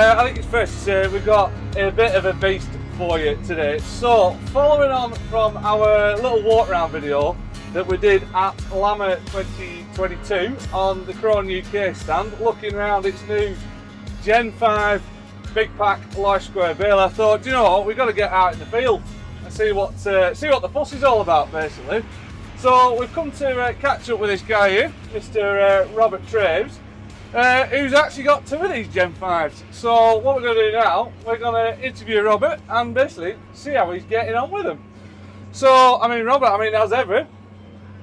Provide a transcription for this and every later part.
I think it's fair to say we've got a bit of a beast for you today. So, following on from our little walk around video that we did at LAMA 2022 on the Krone UK stand, looking around its new Gen 5 big pack large square bale, I thought, do you know what, we've got to get out in the field and see what the fuss is all about, basically. So we've come to catch up with this guy here, Mr. Robert Traves, who's actually got two of these Gen 5s. So what we're going to do now, we're going to interview Robert and basically see how he's getting on with them. So, I mean, Robert, as ever,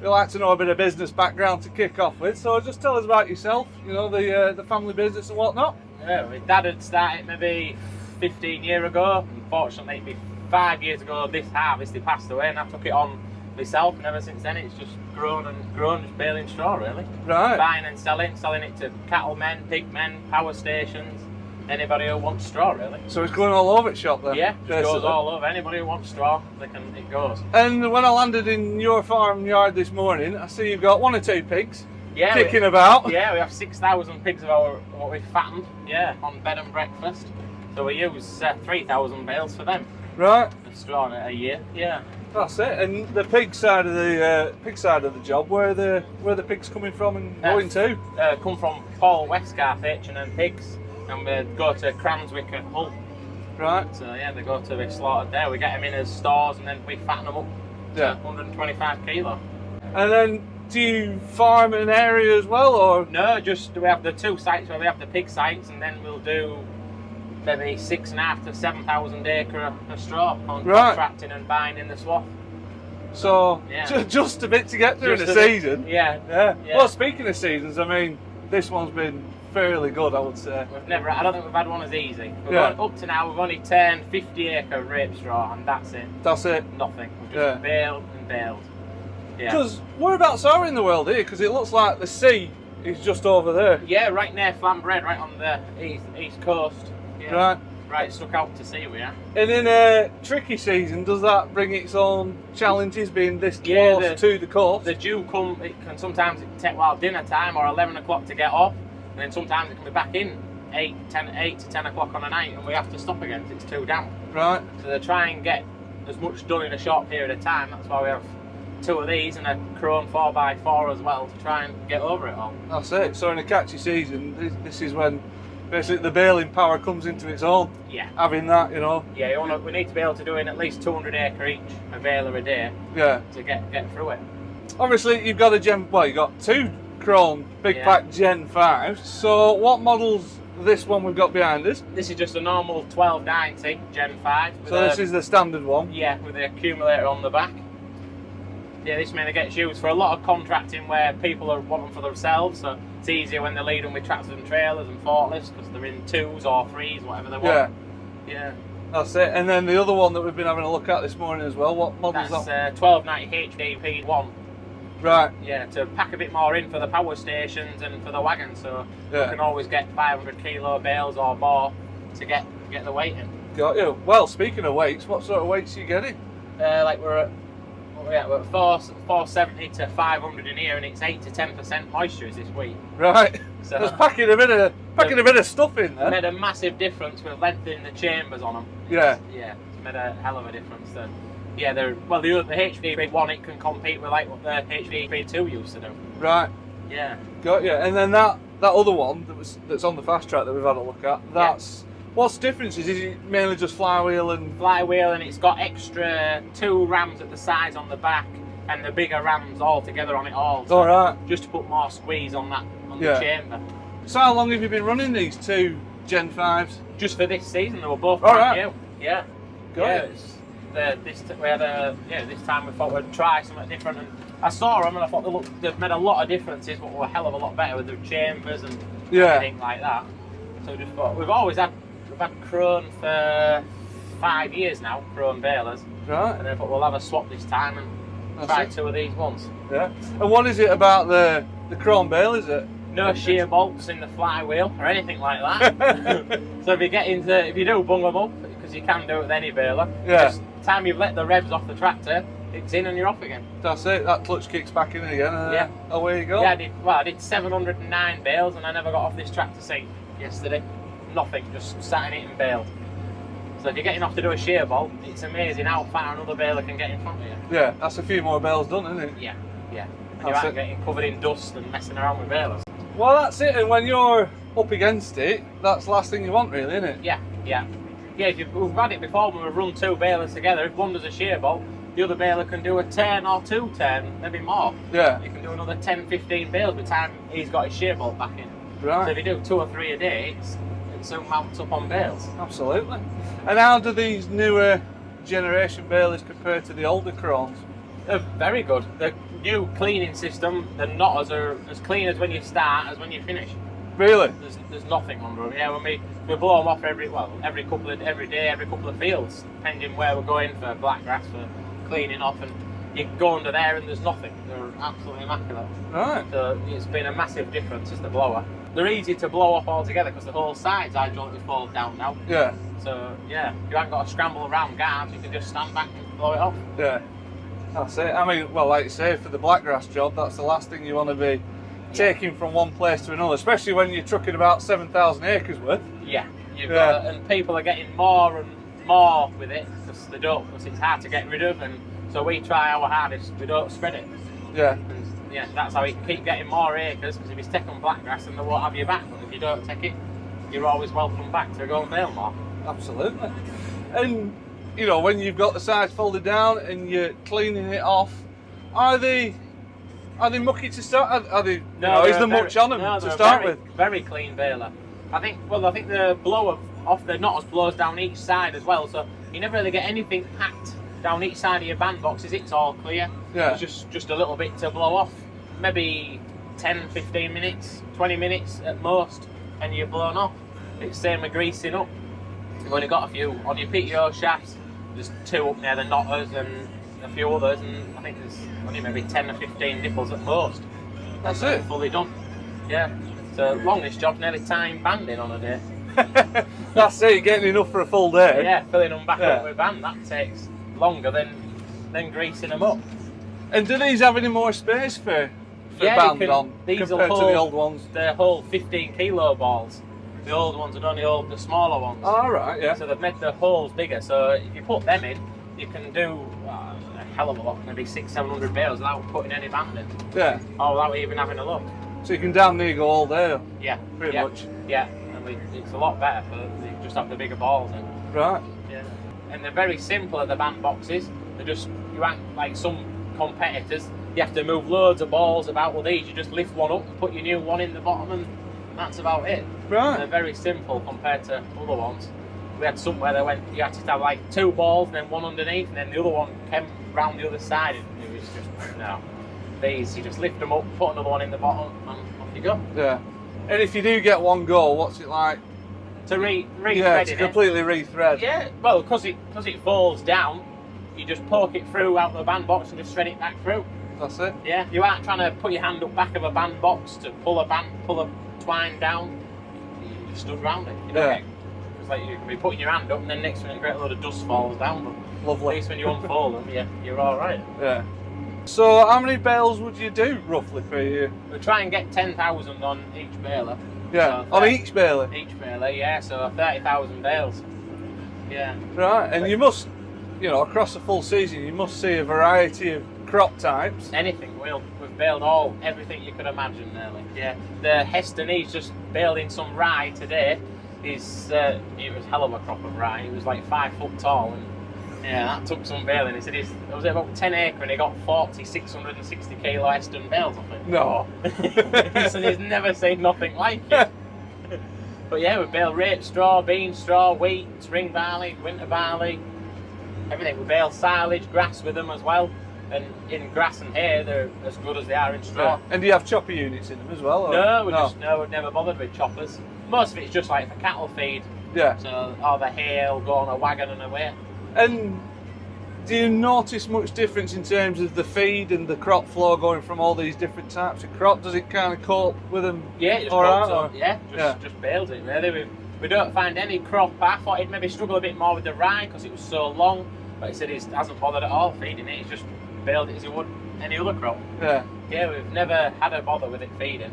we like to know a bit of business background to kick off with. So just tell us about yourself, you know, the family business and whatnot. Yeah, my dad had started maybe 15 years ago. Unfortunately, maybe 5 years ago this harvest he passed away, and I took it on myself, and ever since then it's just grown and grown, just baling straw really. Right. Buying and selling it to cattlemen, pigmen, power stations, anybody who wants straw really. So it's going all over the shop then? Yeah, it goes all over. Anybody who wants straw, it goes. And when I landed in your farm yard this morning, I see you've got 1 or 2 pigs kicking about. Yeah, we have 6,000 pigs of what we've fattened, on bed and breakfast. So we use 3,000 bales for them. Right. The straw a year, yeah. That's it. And the pig side of the job, where are the pigs coming from and going to? Come from Paul Westgarth H&M Pigs, and we go to Cranswick at Hull. Right. So yeah, they go to be slaughtered there. We get them in as stores, and then we fatten them up to 125 kilo. And then do you farm an area as well, or? No, just we have the 2 sites where we have the pig sites, and then we'll do maybe 6,500 to 7,000 acre of straw on contracting and buying in the swath. So just a bit to get through in the season. Yeah. Well, speaking of seasons, this one's been fairly good, I would say. I don't think we've had one as easy. Up to now, we've only turned 50 acre rape straw, and that's it. That's it. Nothing. We've just baled and baled. Because whereabouts are we in the world here? Because it looks like the sea is just over there. Yeah, right near Flambred, right on the east coast. Yeah. Right, stuck out to sea we are. And in a tricky season, does that bring its own challenges, being this close to the coast? The dew come, it can sometimes take dinner time or 11 o'clock to get off, and then sometimes it can be back in 8 to 10 o'clock on a night, and we have to stop again because it's too damp. Right. So they try and get as much done in a short period of time. That's why we have 2 of these and a Krone 4x4 as well to try and get over it all. That's it. So in a catchy season, this is when basically the baling power comes into its own. Yeah. Having that, you know. Yeah, we need to be able to do in at least 200 acre each, a baler a day. Yeah. To get through it. Obviously, you've got you've got 2 Krone big pack Gen 5s. So what model's this one we've got behind us? This is just a normal 1290 Gen 5. So this is the standard one? Yeah, with the accumulator on the back. Yeah, this mainly gets used for a lot of contracting where people want them for themselves, so it's easier when they lead them with tractors and trailers and forklifts because they're in 2s or 3s, whatever they want. Yeah. That's it. And then the other one that we've been having a look at this morning as well, what model is that? That's 1290 HDP1. Right. Yeah, to pack a bit more in for the power stations and for the wagon, so you can always get 500 kilo bales or more to get the weight in. Got you. Well, speaking of weights, what sort of weights are you getting? We're at 470 to 500 in here, and it's 8 to 10% moisture this week. Right. So that's packing a bit of stuff in there. Made a massive difference with lengthening the chambers on them. Yeah. Yeah, it's made a hell of a difference. The HDP1 it can compete with like what the HDP2 used to do. Right. Yeah. Got you. And then that other one that's on the fast track that we've had a look at. That's what's the difference? Is it mainly just flywheel and it's got extra 2 rams at the sides on the back and the bigger rams all together on it all. So alright. Just to put more squeeze on the chamber. So how long have you been running these 2 Gen 5s? Just for this season, they were both brand new. Yeah. Got it. This time we thought we'd try something different, and I saw them and I thought they've made a lot of differences, but were a hell of a lot better with the chambers and everything like that. So we just thought we've had Krone for 5 years now, Krone balers. Right. And then I thought we'll have a swap this time and try 2 of these ones. Yeah. And what is it about the Krone bale? Is it? No shear bolts in the flywheel or anything like that. So if you do bung them up, because you can do it with any baler, just the time you've let the revs off the tractor, it's in and you're off again. That's it, that clutch kicks back in again and away you go. Yeah, I did 709 bales and I never got off this tractor seat yesterday. nothing, just sat in it and baled. So if you're getting off to do a shear bolt, it's amazing how far another baler can get in front of you. Yeah, that's a few more bales done, isn't it? Yeah, yeah. And you aren't getting covered in dust and messing around with balers. Well, that's it, and when you're up against it, that's the last thing you want, really, isn't it? Yeah, yeah. Yeah, we've had it before when we've run 2 balers together. If one does a shear bolt, the other baler can do a turn or 2 turn, maybe more. Yeah. You can do another 10, 15 bales by the time he's got his shear bolt back in. Right. So if you do 2 or 3 a day, it soon mounts up on bales. Absolutely. And how do these newer generation balers compare to the older Crones? They're very good. The new cleaning system, the knotters are as clean as when you start as when you finish. Really? There's nothing under them. Yeah, when we blow them off every day, every couple of fields, depending where we're going for blackgrass for cleaning off, and you go under there and there's nothing. They're absolutely immaculate. Right. So it's been a massive difference as the blower. They're easy to blow off altogether because the whole sides hydraulically fold down now. Yeah. So yeah, you haven't got to scramble around guards. You can just stand back and blow it off. Yeah. That's it. I mean, well, like you say, for the blackgrass job, that's the last thing you want to be taking from one place to another, especially when you're trucking about 7,000 acres worth. Yeah. And people are getting more and more with it because it's hard to get rid of, and so we try our hardest. We don't spread it. Yeah. And, yeah, that's how we can keep getting more acres, because if you stick on blackgrass, then they won't have you back. But if you don't take it, you're always welcome back to go and bale more. Absolutely. And you know, when you've got the sides folded down and you're cleaning it off, are they mucky to start? Are they? No, is there much on them to start with? Very clean baler. I think the blower off the knotters blows down each side as well, so you never really get anything packed down each side of your band boxes. It's all clear. Yeah. It's just a little bit to blow off, maybe 10, 15 minutes, 20 minutes at most, and you're blown off. It's same with greasing up. You've only got a few on your PTO shafts. There's 2 up near the knotters and a few others, and I think there's only maybe 10 or 15 nipples at most. That's it. Fully done. Yeah. So long this job's nearly time banding on a day. That's it, getting enough for a full day. Yeah, filling them back up with band, that takes longer than greasing them up. And do these have any more space for band on these compared to the old ones? They hold 15 kilo balls. The old ones would only hold the smaller ones. Oh, right, yeah. So they've made the holes bigger, so if you put them in, you can do a hell of a lot, maybe 600-700 bales without putting any band in. Yeah. Or without even having a look. So you can damn near go all day. Yeah. Pretty much. Yeah, and it's a lot better for you just have the bigger balls in. Right. Yeah. And they're very simple at the band boxes. They're just, you act like some competitors, you have to move loads of balls about. With these, you just lift one up, put your new one in the bottom, and that's about it. Right. They're very simple compared to other ones. We had some where you had to have like 2 balls and then one underneath, and then the other one came round the other side, and it was just, no. These, you just lift them up, put another one in the bottom, and off you go. Yeah. And if you do get one go, what's it like? To re-thread yeah, to completely re-thread. Yeah, well, because it folds down, you just poke it through out the band box and just thread it back through. That's it. Yeah, you aren't trying to put your hand up back of a band box to pull a twine down. You just stood round it. You know, it's like you can be putting your hand up, and then next minute a great load of dust falls down. But lovely. At least when you unfold them, you're all right. Yeah. So how many bales would you do roughly per year? We try and get 10,000 on each baler. Yeah, so on each baler? Each baler, yeah, so 30,000 bales. Yeah. Right, and you must, across the full season, you must see a variety of crop types. Anything. We've baled everything you could imagine, nearly. Yeah. The Hestonese just baled in some rye today. It was a hell of a crop of rye. It was like 5 foot tall, and yeah, that took some baling. He said it was about 10 acre, and he got 660 kilo Heston bales off it. No. He said he's never seen nothing like it. But yeah, we bale rape straw, bean straw, wheat, spring barley, winter barley, everything. We bale silage, grass with them as well. And in grass and hay, they're as good as they are in straw. Yeah. And do you have chopper units in them as well? Or? No, we've never bothered with choppers. Most of it's just like for cattle feed. Yeah. So all the hay will go on a wagon and away. And do you notice much difference in terms of the feed and the crop flow going from all these different types of crop? Does it kind of cope with them? Yeah, it just copes up. Yeah, just bales it really. We don't find any crop. I thought he'd maybe struggle a bit more with the rye because it was so long, but he said he hasn't bothered at all feeding it. He's just baled it as he would any other crop. Yeah. Yeah, we've never had a bother with it feeding.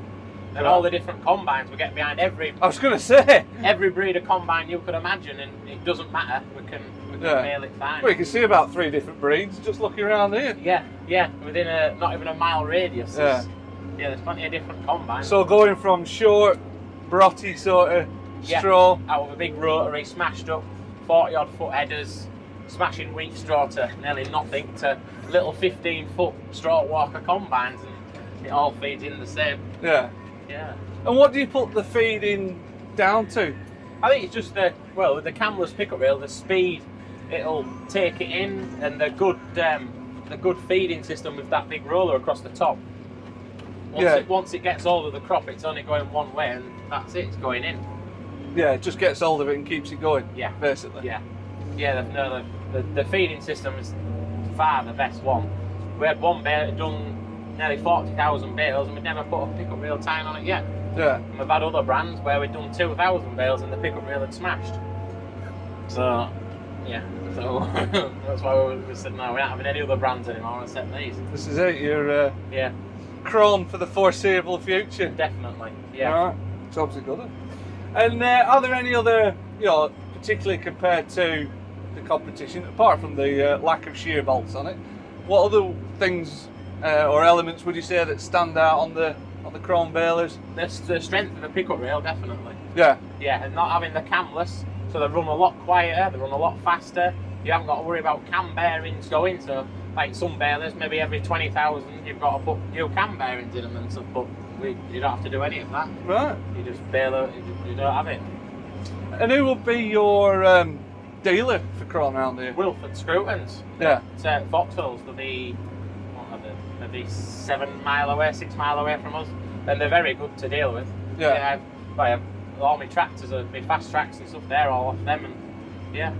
and all the different combines. We get behind every. I was going to say every breed of combine you could imagine, and it doesn't matter. We can mail it fine. Well, you can see about 3 different breeds just looking around here. Yeah, within not even a mile radius. There's plenty of different combines. So going from short, brotty sort of straw, out of a big rotary, smashed up 40-odd foot headers, smashing wheat straw to nearly nothing, to little 15-foot straw walker combines, and it all feeds in the same. Yeah. And what do you put the feeding down to? I think it's just with the camless pickup reel, the speed it'll take it in, and the good feeding system with that big roller across the top. Once it gets hold of the crop, it's only going one way, and that's it. It's going in. Yeah, it just gets hold of it and keeps it going. Yeah, basically. Yeah. The feeding system is far the best one. We had one bale that done nearly 40,000 bales, and we'd never put a pickup reel tine on it yet. Yeah. And we've had other brands where we'd done 2,000 bales and the pickup reel had smashed. So, so that's why we said no, we're not having any other brands anymore except these. This is it. You're chrome for the foreseeable future. Definitely. Yeah. All right. Jobs are good. And are there any other, particularly compared to the competition, apart from the lack of shear bolts on it, what other things or elements would you say that stand out on the chrome balers? The strength of the pickup rail, definitely. Yeah, and not having the camless, so they run a lot quieter, they run a lot faster. You haven't got to worry about cam bearings going, so like some balers, maybe every 20,000 you've got to put new cam bearings in them and stuff, but you don't have to do any of that. Right. You just baler, you don't have it. And who will be your dealer for chrome around here? Wilford Scrutons. Yeah. Foxholes, they'll be, maybe 6 mile away from us, and they're very good to deal with. All my tractors, my fast tracks and stuff, they're all off them, and they're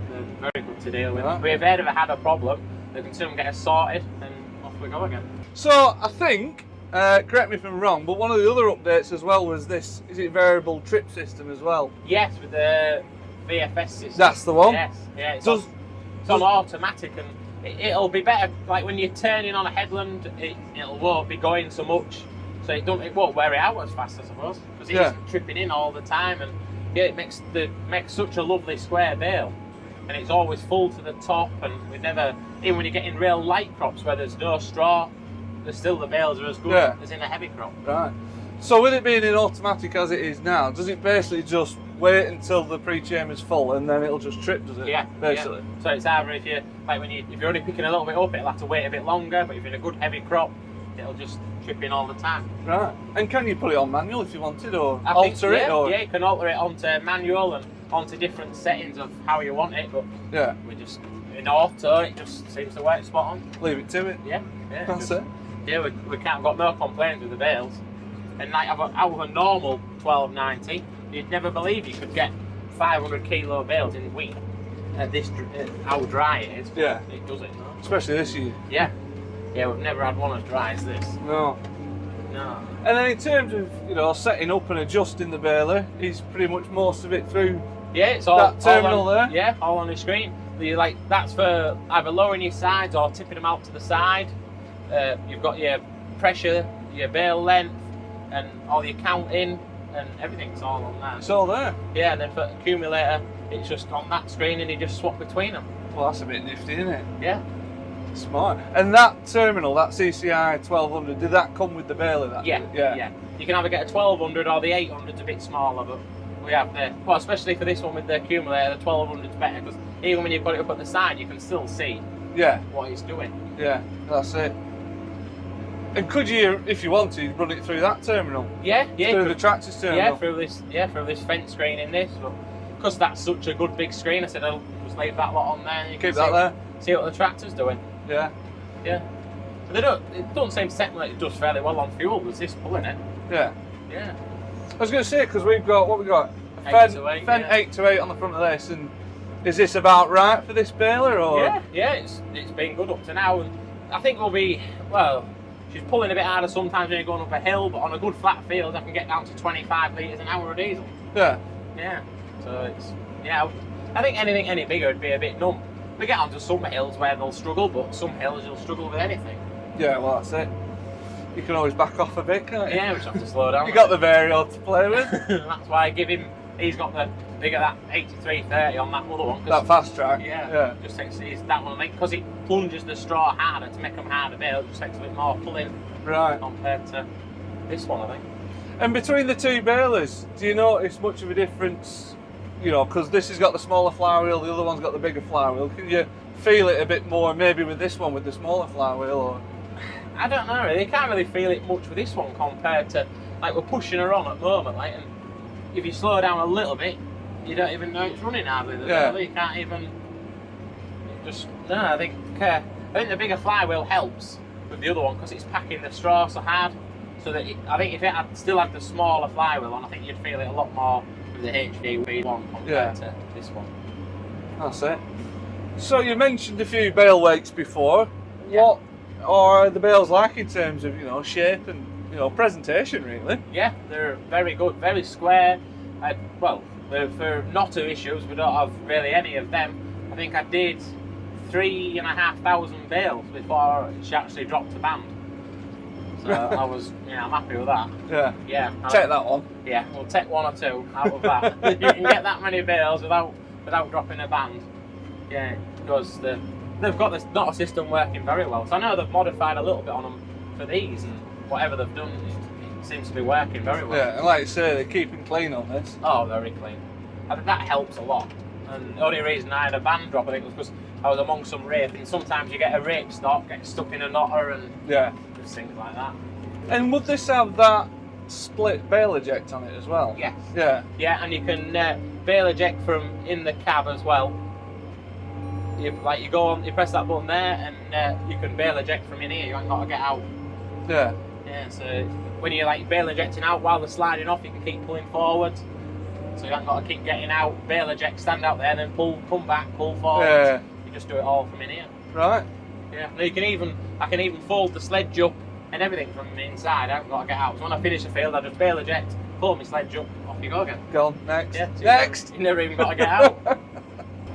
very good to deal with. Right. If we've ever had a problem, they can soon get us sorted, and off we go again. So I think, correct me if I'm wrong, but one of the other updates as well was this, is it variable trip system as well? Yes, with the VFS system. That's the one? Yes, it's on automatic, and it'll be better, like when you're turning on a headland, it won't be going so much, so it won't wear it out as fast, I suppose, because it isn't tripping in all the time, and it makes such a lovely square bale, and it's always full to the top, and even when you're getting real light crops where there's no straw, the bales are as good as in a heavy crop. Right. So with it being in automatic as it is now, does it basically just wait until the pre-chamber's full and then it'll just trip, does it? Yeah, basically. Yeah. So it's either if you're only picking a little bit up, it'll have to wait a bit longer, but if you're in a good heavy crop, it'll just trip in all the time. Right. And can you put it on manual if you wanted, or alter it? Or? Yeah, you can alter it onto manual and onto different settings of how you want it, but we just in auto, it just seems to work spot on. Leave it to it. Yeah. That's it. Yeah, we can't got no complaints with the bales. And like out of a normal 1290, you'd never believe you could get 500 kilo bales in wheat at how dry it is. Yeah. It does it. No? Especially this year. Yeah, we've never had one as dry as this. No. And then in terms of setting up and adjusting the baler, is pretty much most of it through. Yeah, it's all that terminal all on, there. Yeah, all on the screen. That's for either lowering your sides or tipping them out to the side. You've got your pressure, your bale length, and all your counting, and everything's all on that. It's all there. Yeah, and then for accumulator, it's just on that screen, and you just swap between them. Well, that's a bit nifty, isn't it? Yeah. Smart. And that terminal, that CCI 1200, did that come with the baler? Yeah. You can either get a 1200 or the 800's a bit smaller, but we have especially for this one with the accumulator, the 1200's better, because even when you've got it up at the side, you can still see what it's doing. Yeah, that's it. And could you, if you wanted, run it through that terminal? Yeah. Through the tractor's terminal? Through this fence screen in this. But because that's such a good big screen, I said I'll just leave that lot on there. And you Keep that there. See what the tractor's doing. Yeah. But it doesn't seem set like it does fairly well on fuel. There's this pulling it. Yeah. I was going to say, because we've got, what we got? A 8 to 8 on the front of this, and is this about right for this baler, or? Yeah, it's been good up to now, and I think we'll be, she's pulling a bit harder sometimes when you're going up a hill, but on a good flat field I can get down to 25 litres an hour of diesel. Yeah. So I think anything any bigger would be a bit numb. We get onto some hills where they'll struggle, but some hills you'll struggle with anything. Yeah, well that's it. you can always back off a bit, can't you? Yeah, we just have to slow down. You got the variable to play with. That's why I give him. He's got the bigger that 83/30 on that other one. That fast track. Yeah. Just takes that one because it plunges the straw harder to make them harder. Bale just takes a bit more pulling. Right. Compared to this one, I think. And between the two balers, do you notice much of a difference? You know, because this has got the smaller flywheel, the other one's got the bigger flywheel. Can you feel it a bit more maybe with this one with the smaller flywheel? Or? I don't know really. You can't really feel it much with this one compared to, like, we're pushing her on at the moment, like, and if you slow down a little bit, you don't even know it's running hardly. You can't even. I think the bigger flywheel helps with the other one because it's packing the straw so hard. So that I think if it still had the smaller flywheel on, I think you'd feel it a lot more with the HD one compared to this one. That's it. So you mentioned a few bale weights before. Yeah. What are the bales like in terms of shape and presentation really? Yeah, they're very good, very square. Well, for knotter issues, we don't have really any of them. I think I did 3,500 bales before she actually dropped a band. So I was, I'm happy with that. Yeah. Yeah. Take that one. Yeah, we'll take one or two out of that. You can get that many bales without dropping a band. Yeah, because they've got this knotter system working very well. So I know they've modified a little bit on them for these, and whatever they've done, it seems to be working very well. Yeah, and like you say, they're keeping clean on this. Oh, very clean. I think that helps a lot. And the only reason I had a band drop, I think, was because I was among some rape, and sometimes you get a rape stock, get stuck in a knotter, and just things like that. And would this have that split bale eject on it as well? Yes. Yeah. Yeah, and you can bale eject from in the cab as well. You go on, you press that button there, and you can bale eject from in here. You ain't got to get out. Yeah. Yeah. So when you're bale ejecting out while they're sliding off, you can keep pulling forward. So you ain't got to keep getting out, bale eject, stand out there, and then come back, pull forward. Yeah. You just do it all from in here. Right. Yeah. And I can even fold the sledge up and everything from the inside. I haven't got to get out. So when I finish the field, I just bale eject, pull my sledge up, off you go again. Go on, next. Yeah, next! You never even got to get out.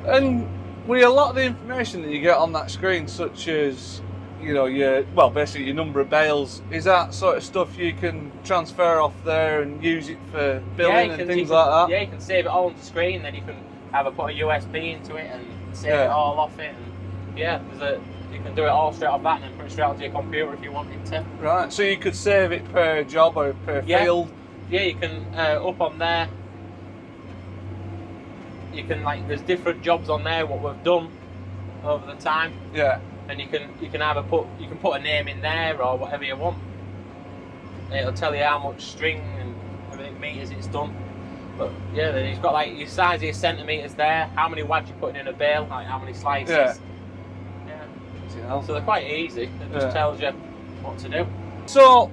And with a lot of the information that you get on that screen, such as, basically your number of bales, is that sort of stuff you can transfer off there and use it for billing and things like that? Yeah, you can save it all on the screen, then you can put a USB into it and save it all off it. And you can do it all straight off that and then put it straight onto your computer if you wanted to. Right, so you could save it per job or per field? Yeah, you can, up on there, you can, there's different jobs on there, what we've done over the time. Yeah. And you can put a name in there or whatever you want. It'll tell you how much string and everything meters it's done. But yeah, then you've got your size of your centimetres there, how many wads you're putting in a bale, how many slices. Yeah. So they're quite easy. It just tells you what to do. So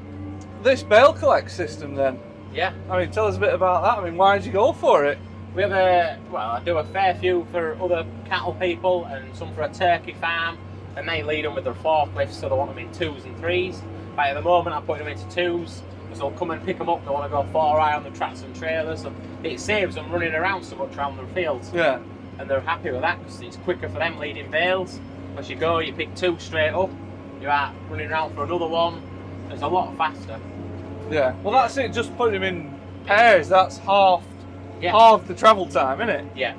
this bale collect system then? Yeah. Tell us a bit about that. Why did you go for it? We have I do a fair few for other cattle people and some for a turkey farm, and they lead them with their forklifts, so they want them in 2s and 3s. But at the moment I'm putting them into 2s, because they'll come and pick them up, they want to go 4i on the tracks and trailers, so it saves them running around so much around their fields. Yeah. And they're happy with that, because it's quicker for them leading bales. As you go, you pick 2 straight up, you're out running around for another one, it's a lot faster. Yeah, well that's it, just putting them in pairs, that's half the travel time, isn't it? Yeah.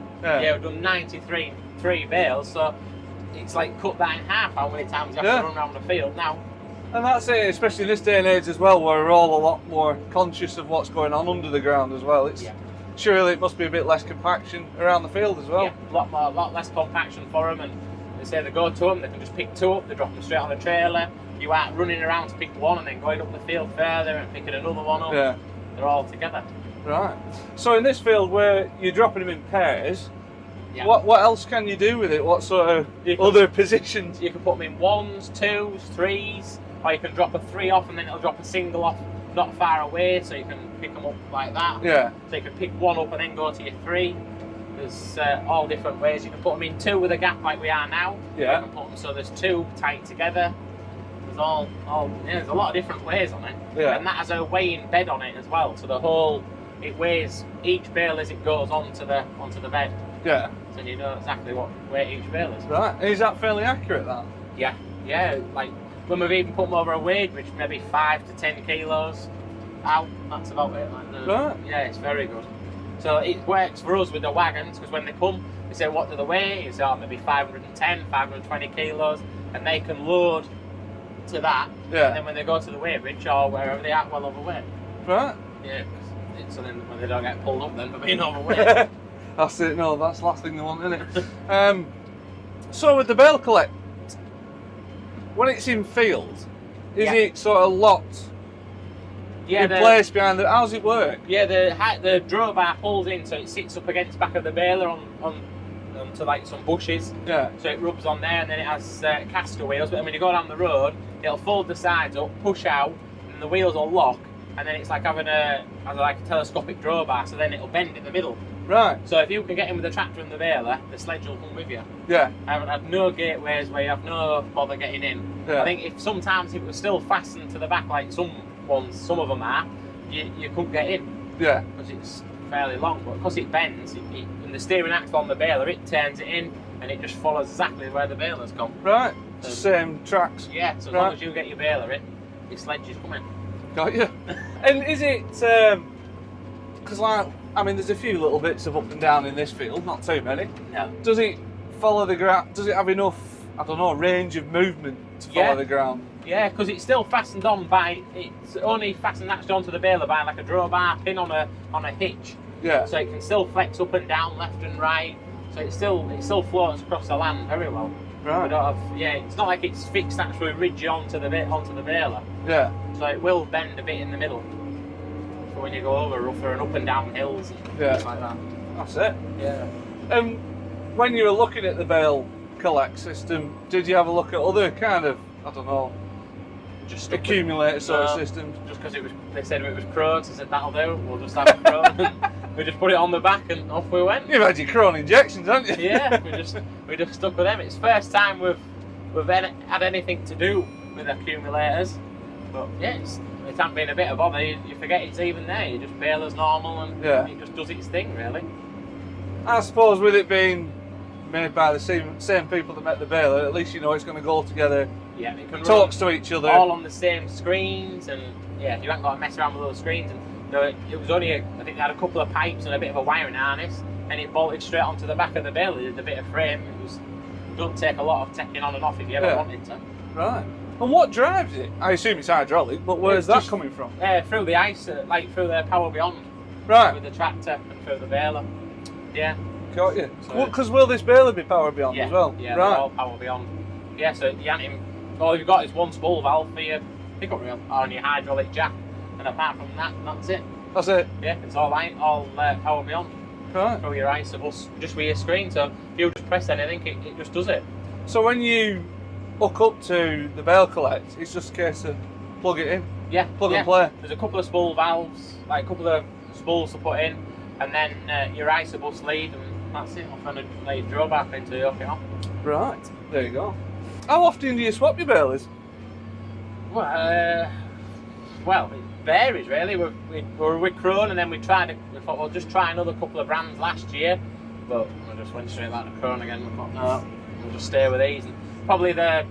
We've done 93 bales, so it's cut that in half how many times you have to run around the field now. And that's it, especially in this day and age as well, where we're all a lot more conscious of what's going on under the ground as well. Surely it must be a bit less compaction around the field as well. Yeah, a lot less compaction for them, and they say they go to them, they can just pick 2 up, they drop them straight on the trailer. You aren't running around to pick 1 and then going up the field further and picking another one up. Yeah. They're all together. Right. So in this field where you're dropping them in pairs, what else can you do with it? What sort of other positions? You can put them in 1s, 2s, 3s, or you can drop a 3 off and then it'll drop a single off not far away, so you can pick them up like that. Yeah. So you can pick 1 up and then go to your 3. There's all different ways. You can put them in 2 with a gap like we are now. Yeah. You can put them so there's 2 tight together. There's there's a lot of different ways on it. Yeah. And that has a weighing bed on it as well. So it weighs each bale as it goes onto the bed. Yeah. So you know exactly what weight each bale is. Right. Is that fairly accurate, that? Yeah. Yeah. when we've even put them over a weight, which maybe 5 to 10 kilos out, that's about it. Like Right. Yeah, it's very good. So it works for us with the wagons, because when they come, they say, what do they weigh? You say, oh, maybe 510, 520 kilos, and they can load to that. Yeah. And then when they go to the weight bridge or wherever they are, well overweight. Right. Yeah. So then when they don't get pulled up then for being overweight. That's it. No, that's the last thing they want, isn't it? So with the Bale collect, when it's in field, is it sort of locked in place behind the? How's it work? Yeah, the drawbar pulls in, so it sits up against the back of the baler onto like some bushes. Yeah. So it rubs on there, and then it has caster wheels. But then when you go down the road, it'll fold the sides up, push out, and the wheels will lock. And then it's like having a telescopic drawbar. So then it'll bend in the middle. Right. So if you can get in with the tractor and the baler, the sledge will come with you. Yeah. I haven't had no gateways where you have no bother getting in. Yeah. I think if sometimes it was still fastened to the back like some of them are, you couldn't get in. Yeah. Because it's fairly long, but because it bends, and the steering axle on the baler, it turns it in, and it just follows exactly where the baler's gone. Right. Same tracks. Yeah. So as long as you get your baler in, your sledge is coming. Got you. And is it? Because there's a few little bits of up and down in this field, not too many. No. Does it follow the ground? Does it have enough, I don't know, range of movement to follow the ground? Yeah, because it's still fastened on it's only fastened actually onto the baler by like a drawbar pin on a hitch. Yeah. So it can still flex up and down, left and right. So it still floats across the land very well. Right. We don't have, it's not like it's fixed actually rigid onto the baler. Yeah. So it will bend a bit in the middle. For when you go over rougher and up and down hills and things like that. That's it. Yeah. When you were looking at the Bale collect system, did you have a look at other kind of, I don't know, Just accumulator sort of systems? Just because they said it was Crows, I said that'll do. We'll just have a Crow. And we just put it on the back and off we went. You've had your Crown injections, haven't you? Yeah, we just stuck with them. It's the first time we've had anything to do with accumulators. But yeah, it hasn't been a bit of bother. You forget it's even there. You just bail as normal and it just does its thing really. I suppose with it being made by the same people that make the baler, at least you know it's going to go together. Yeah, it can talks to each other. All on the same screens, and yeah, you haven't got to mess around with those screens. And it was only I think they had a couple of pipes and a bit of a wiring harness, and it bolted straight onto the back of the baler. It did a bit of frame. Don't take a lot of taking on and off if you ever wanted to. Right. And what drives it? I assume it's hydraulic, but where's that coming from? Through the ice, like through the Power Beyond. Right. With the tractor and through the baler. Yeah. Got you. Because will this baler be Power Beyond as well? Yeah, right. they're all Power Beyond. Yeah, so all you've got is one spool valve for your pickup reel on your hydraulic jack, and apart from that, that's it. That's it? Yeah, it's all Power Beyond. Right. Through your ice bus, just with your screen, so if you just press anything, it just does it. So when you hook up to the Bale Collect, it's just a case of plug it in? Yeah. Plug and play? There's a couple of spool valves, like a couple of spools to put in, and then your isobus lead, and that's it. Off and let you draw back into the hook it on. Right, there you go. How often do you swap your balers? Well, it varies really. We were with Krone, and then we thought we'll just try another couple of brands last year, but we just went straight back to Krone again. We thought, no, we'll just stay with these. And probably the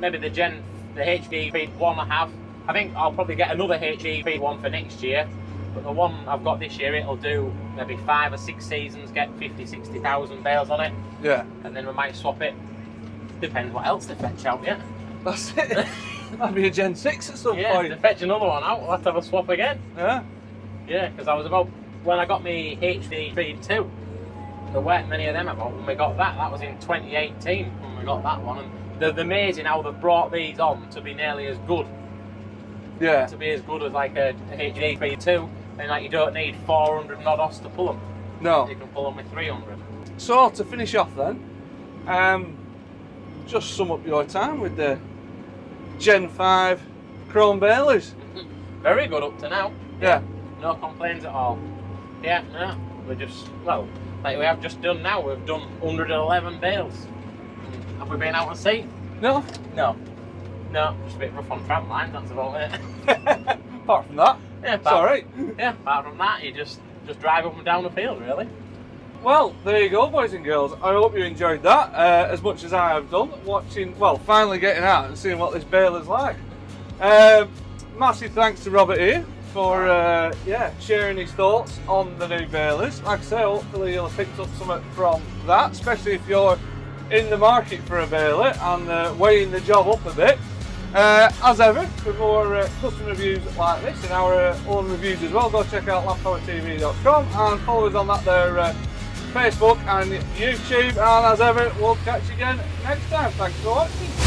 HD feed one I have. I think I'll probably get another HD feed one for next year, but the one I've got this year, it'll do maybe 5 or 6 seasons, get 50,000-60,000 bales on it. Yeah. And then we might swap it. Depends what else they fetch out, yeah. That's it. That'd be a Gen 6 at some point. Yeah, to fetch another one out, we'll have to have a swap again. Yeah. Yeah, because when I got my HD feed 2, there weren't many of them about when we got that. That was in 2018 when we got that one. And they're amazing how they've brought these on to be nearly as good. Yeah. To be as good as like a HD feed 2, and like you don't need 400 NODOS to pull them. No. You can pull them with 300. So to finish off then, just sum up your time with the Gen 5 Chrome Balers. Very good up to now. Yeah. No complaints at all. Yeah, no. We're just, well, like we have just done now, we've done 111 bales. Have we been out at sea? No. No. No, just a bit rough on tram lines, that's about it. Apart from that, yeah, it's alright. Yeah, apart from that, you just drive up and down the field, really. Well, there you go, boys and girls. I hope you enjoyed that as much as I have done, watching, well, finally getting out and seeing what this Baler's like. Massive thanks to Robert here for sharing his thoughts on the new Balers. Like I say, hopefully you'll have picked up something from that, especially if you're in the market for a Baler and weighing the job up a bit. As ever, for more custom reviews like this and our own reviews as well, go check out LandPowerTV.com and follow us on that there Facebook and YouTube. And as ever, we'll catch you again next time. Thanks for watching.